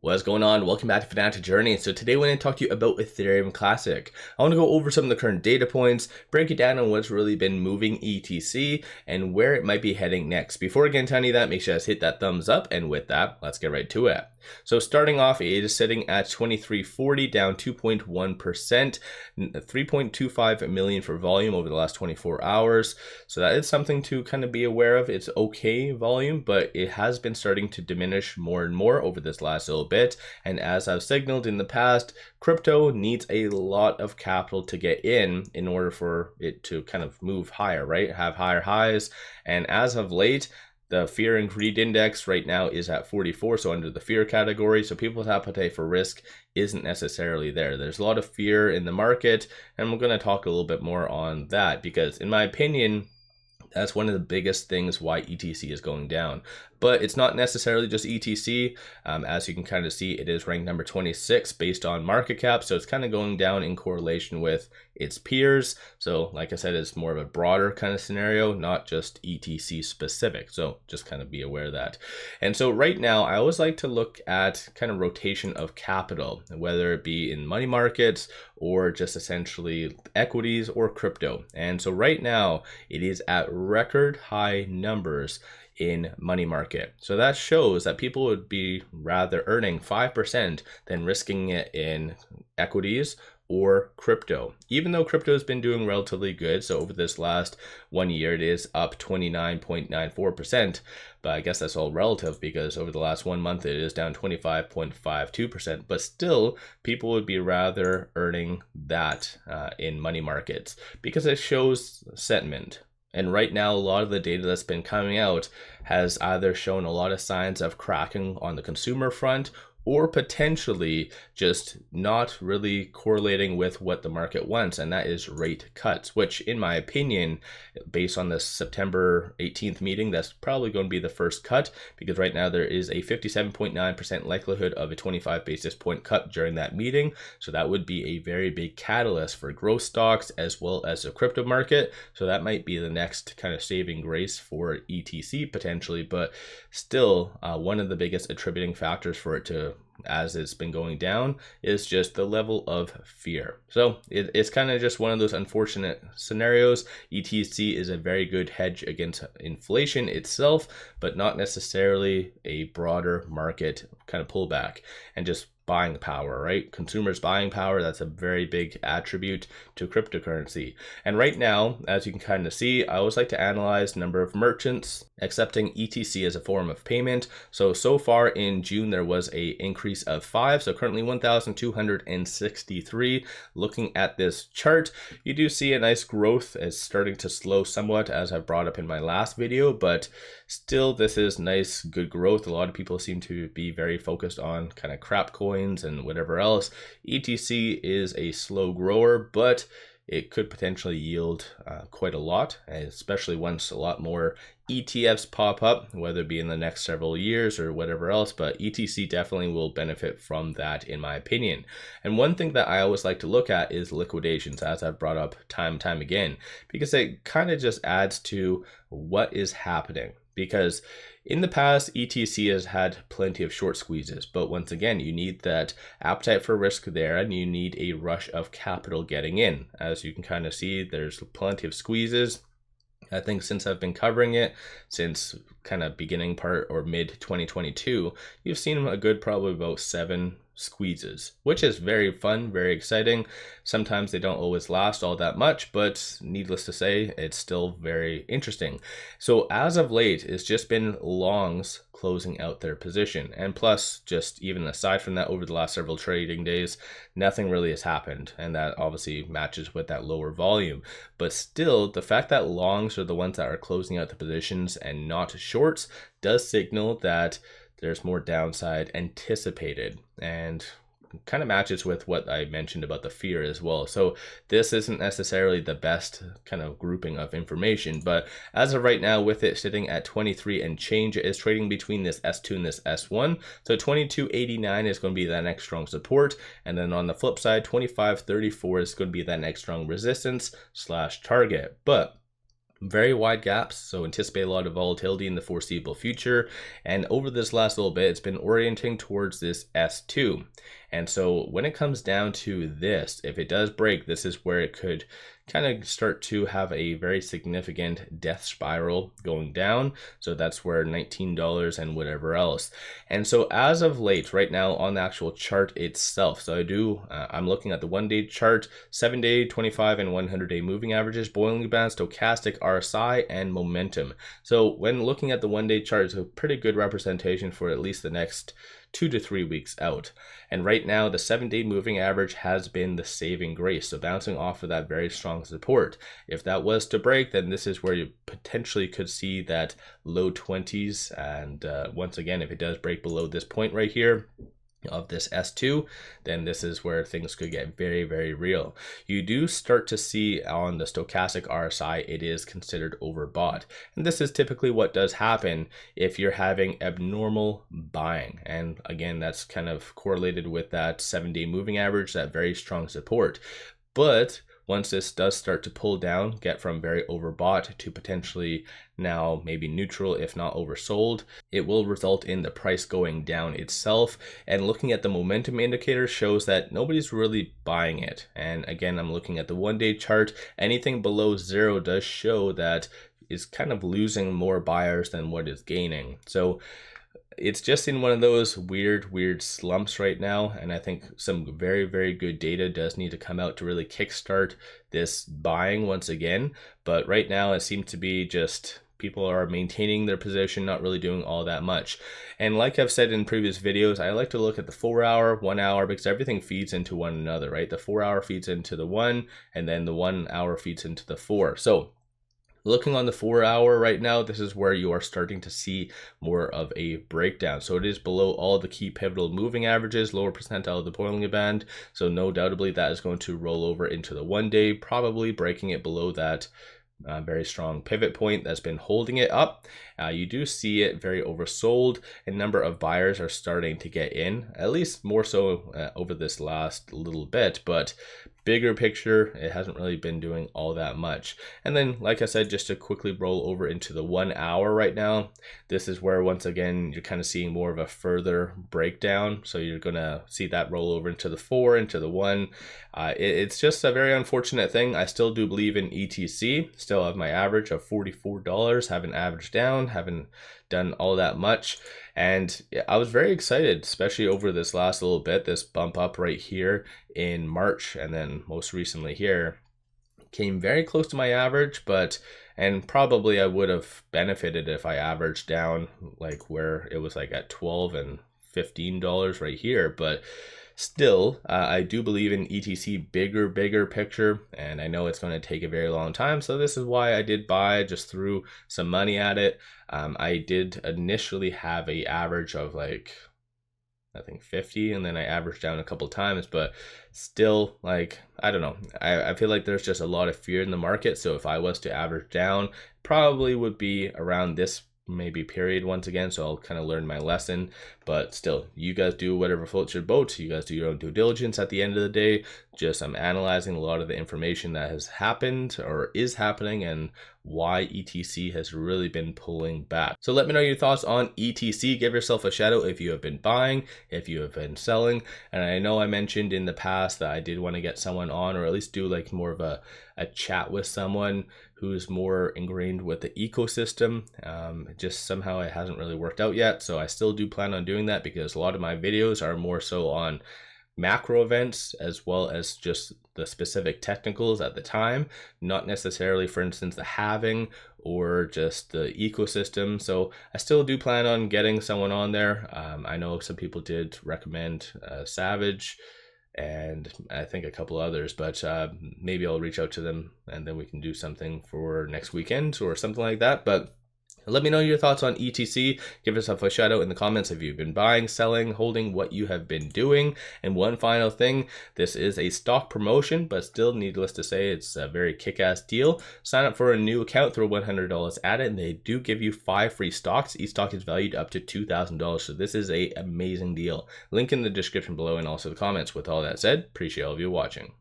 What's going on? Welcome back to Financial Journey. So today we're going to talk to you about Ethereum Classic. I want to go over some of the current data points, break it down on what's really been moving ETC and where it might be heading next. Before I get into any of that, make sure you guys hit that thumbs up, and with that, let's get right to it. So starting off, it is sitting at 2340, down 2.1%, 3.25 million for volume over the last 24 hours. So that is something to kind of be aware of. It's okay volume, but it has been starting to diminish more and more over this last little bit. And as I've signaled in the past, crypto needs a lot of capital to get in order for it to kind of move higher, right? Have higher highs. And as of late, the fear and greed index right now is at 44, so under the fear category. So people's appetite for risk isn't necessarily there. There's a lot of fear in the market, and we're going to talk a little bit more on that because, in my opinion, that's one of the biggest things why ETC is going down. But it's not necessarily just ETC. As you can kind of see, it is ranked number 26 based on market cap. So it's kind of going down in correlation with its peers. So like I said, it's more of a broader kind of scenario, not just ETC specific. So just kind of be aware of that. And so right now, I always like to look at kind of rotation of capital, whether it be in money markets or just essentially equities or crypto. And so right now, it is at record high numbers in money market. So that shows that people would be rather earning 5% than risking it in equities or crypto, even though crypto has been doing relatively good. So over this last 1 year, it is up 29.94%, but I guess that's all relative because over the last 1 month, it is down 25.52%, but still people would be rather earning that in money markets because it shows sentiment. And right now, a lot of the data that's been coming out has either shown a lot of signs of cracking on the consumer front or potentially just not really correlating with what the market wants, and that is rate cuts, which in my opinion, based on the September 18th meeting, that's probably going to be the first cut, because right now there is a 57.9% likelihood of a 25 basis point cut during that meeting. So that would be a very big catalyst for growth stocks as well as the crypto market. So that might be the next kind of saving grace for ETC potentially, but still one of the biggest attributing factors for it to as it's been going down is just the level of fear. So it's kind of just one of those unfortunate scenarios. ETC is a very good hedge against inflation itself, but not necessarily a broader market kind of pullback and just buying power, right? Consumers buying power, that's a very big attribute to cryptocurrency. And right now, as you can kind of see, I always like to analyze number of merchants accepting ETC as a form of payment. So far in June, there was a increase of 5. So currently 1,263. Looking at this chart, you do see a nice growth. It's starting to slow somewhat, as I brought up in my last video, but still this is nice, good growth. A lot of people seem to be very focused on kind of crap coins and whatever else. ETC is a slow grower, but it could potentially yield quite a lot, especially once a lot more ETFs pop up, whether it be in the next several years or whatever else, but ETC definitely will benefit from that in my opinion. And one thing that I always like to look at is liquidations, as I've brought up time and time again, because it kind of just adds to what is happening. Because in the past, ETC has had plenty of short squeezes, but once again, you need that appetite for risk there, and you need a rush of capital getting in. As you can kind of see, there's plenty of squeezes. I think since I've been covering it, since kind of beginning part or mid 2022, you've seen a good probably about 7 squeezes, which is very fun, very exciting. Sometimes they don't always last all that much, but needless to say, it's still very interesting. So as of late, it's just been longs closing out their position. And plus, just even aside from that, over the last several trading days, nothing really has happened. And that obviously matches with that lower volume. But still, the fact that longs are the ones that are closing out the positions and not shorts does signal that there's more downside anticipated, and kind of matches with what I mentioned about the fear as well. So this isn't necessarily the best kind of grouping of information, but as of right now, with it sitting at 23 and change, it is trading between this S2 and this S1. So 22.89 is going to be that next strong support, and then on the flip side, 25.34 is going to be that next strong resistance / target. But very wide gaps, so anticipate a lot of volatility in the foreseeable future. And over this last little bit, it's been orienting towards this S2. And so when it comes down to this, if it does break, this is where it could kind of start to have a very significant death spiral going down. So that's where $19 and whatever else. And so as of late, right now on the actual chart itself, so I'm looking at the 1-day chart, 7-day, 25 and 100-day moving averages, Bollinger Band, stochastic RSI, and momentum. So when looking at the 1-day chart, it's a pretty good representation for at least the next 2 to 3 weeks out. And right now the 7-day moving average has been the saving grace, so bouncing off of that very strong support. If that was to break, then this is where you potentially could see that low 20s, and once again, if it does break below this point right here of this S2, then this is where things could get very, very real. You do start to see on the stochastic RSI, it is considered overbought. And this is typically what does happen if you're having abnormal buying. And again, that's kind of correlated with that 7-day moving average, that very strong support. But once this does start to pull down, get from very overbought to potentially now maybe neutral, if not oversold, it will result in the price going down itself. And looking at the momentum indicator shows that nobody's really buying it. And again, I'm looking at the 1-day chart. Anything below 0 does show that is kind of losing more buyers than what is gaining. So it's just in one of those weird slumps right now, and I think some very, very good data does need to come out to really kickstart this buying once again. But right now it seems to be just people are maintaining their position, not really doing all that much. And like I've said in previous videos, I like to look at the 4-hour, 1 hour, because everything feeds into one another, right? The 4-hour feeds into the 1, and then the 1 hour feeds into the 4. So looking on the 4-hour right now, this is where you are starting to see more of a breakdown. So it is below all the key pivotal moving averages, lower percentile of the Bollinger Band. So no doubtably that is going to roll over into the 1-day, probably breaking it below that very strong pivot point that's been holding it up. You do see it very oversold. A number of buyers are starting to get in, at least more so over this last little bit, but bigger picture, it hasn't really been doing all that much. And then, like I said, just to quickly roll over into the 1 hour right now, this is where once again you're kind of seeing more of a further breakdown. So you're gonna see that roll over into the 4, into the 1. It's just a very unfortunate thing. I still do believe in ETC, still have my average of $44, haven't averaged down, haven't done all that much. And I was very excited, especially over this last little bit, this bump up right here in March, and then most recently here, came very close to my average, and probably I would have benefited if I averaged down like where it was like at $12 and $15 right here. But still, I do believe in ETC bigger picture, and I know it's going to take a very long time. So this is why I did buy, just threw some money at it. I did initially have a average of like, I think 50, and then I averaged down a couple times, but still, like, I don't know. I feel like there's just a lot of fear in the market. So if I was to average down, probably would be around this maybe period once again, so I'll kind of learn my lesson. But still, you guys do whatever floats your boat. You guys do your own due diligence at the end of the day. Just I'm analyzing a lot of the information that has happened or is happening and why ETC has really been pulling back. So let me know your thoughts on ETC. Give yourself a shout out if you have been buying, if you have been selling. And I know I mentioned in the past that I did want to get someone on, or at least do like more of a chat with someone who's more ingrained with the ecosystem. Just somehow it hasn't really worked out yet. So I still do plan on doing that, because a lot of my videos are more so on macro events as well as just the specific technicals at the time, not necessarily, for instance, the halving or just the ecosystem. So I still do plan on getting someone on there. I know some people did recommend Savage, and I think a couple others, but maybe I'll reach out to them and then we can do something for next weekend or something like that. But let me know your thoughts on ETC. Give yourself a shout out in the comments if you've been buying, selling, holding, what you have been doing. And one final thing, this is a stock promotion, but still needless to say, it's a very kick-ass deal. Sign up for a new account, throw $100 at it, and they do give you 5 free stocks. Each stock is valued up to $2,000. So this is a amazing deal. Link in the description below and also the comments. With all that said, appreciate all of you watching.